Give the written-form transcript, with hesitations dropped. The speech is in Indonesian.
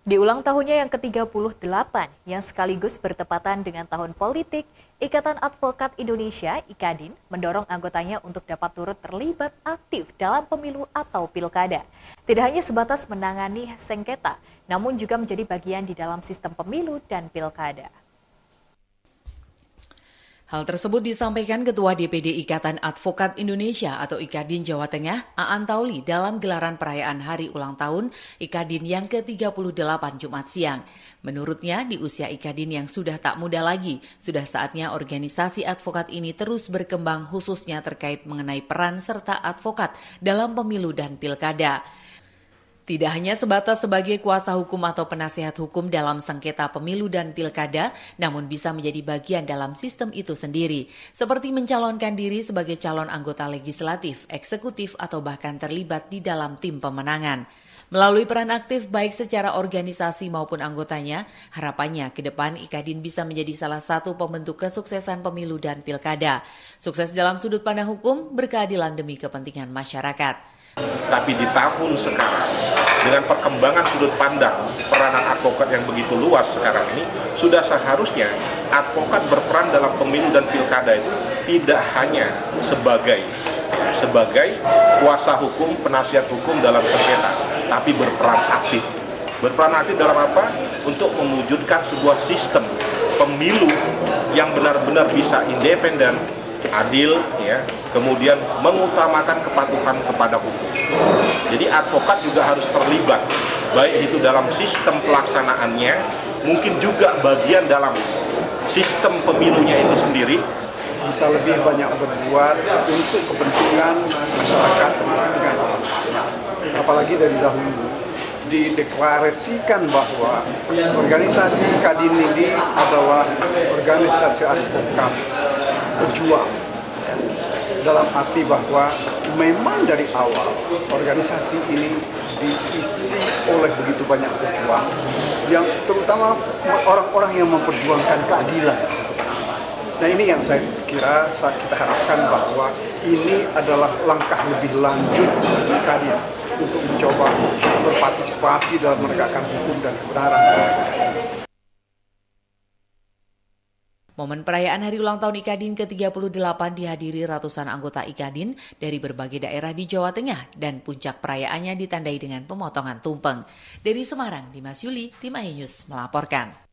Di ulang tahunnya yang ke-38, yang sekaligus bertepatan dengan tahun politik, Ikatan Advokat Indonesia (IKADIN) mendorong anggotanya untuk dapat turut terlibat aktif dalam pemilu atau pilkada. Tidak hanya sebatas menangani sengketa, namun juga menjadi bagian di dalam sistem pemilu dan pilkada. Hal tersebut disampaikan Ketua DPD Ikatan Advokat Indonesia atau IKADIN Jawa Tengah, Aan Tauli dalam gelaran perayaan hari ulang tahun IKADIN yang ke-38 Jumat siang. Menurutnya, di usia IKADIN yang sudah tak muda lagi, sudah saatnya organisasi advokat ini terus berkembang khususnya terkait mengenai peran serta advokat dalam pemilu dan pilkada. Tidak hanya sebatas sebagai kuasa hukum atau penasihat hukum dalam sengketa pemilu dan pilkada, namun bisa menjadi bagian dalam sistem itu sendiri, seperti mencalonkan diri sebagai calon anggota legislatif, eksekutif, atau bahkan terlibat di dalam tim pemenangan. Melalui peran aktif baik secara organisasi maupun anggotanya, harapannya ke depan IKADIN bisa menjadi salah satu pembentuk kesuksesan pemilu dan pilkada. Sukses dalam sudut pandang hukum, berkeadilan demi kepentingan masyarakat. Tapi di tahun sekarang, dengan perkembangan sudut pandang peranan advokat yang begitu luas sekarang ini, sudah seharusnya advokat berperan dalam pemilu dan pilkada itu tidak hanya sebagai kuasa hukum, penasihat hukum dalam sengketa, tapi berperan aktif. Berperan aktif dalam apa? Untuk mewujudkan sebuah sistem pemilu yang benar-benar bisa independen, adil, ya, kemudian mengutamakan kepatuhan kepada hukum. Jadi advokat juga harus terlibat, baik itu dalam sistem pelaksanaannya, mungkin juga bagian dalam sistem pemilunya itu sendiri. Bisa lebih banyak berbuat untuk kepentingan masyarakat, kepentingan orang. Apalagi dari dahulu dideklarasikan bahwa organisasi IKADIN ini adalah organisasi advokat pejuang, dalam arti bahwa memang dari awal organisasi ini diisi oleh begitu banyak pejuang yang terutama orang-orang yang memperjuangkan keadilan. Nah, ini yang saya kira kita harapkan bahwa ini adalah langkah lebih lanjut bagi IKADIN untuk mencoba berpartisipasi dalam menegakkan hukum dan kebenaran. Momen perayaan hari ulang tahun IKADIN ke-38 dihadiri ratusan anggota IKADIN dari berbagai daerah di Jawa Tengah dan puncak perayaannya ditandai dengan pemotongan tumpeng. Dari Semarang, Dimas Yuli, Tim iNews melaporkan.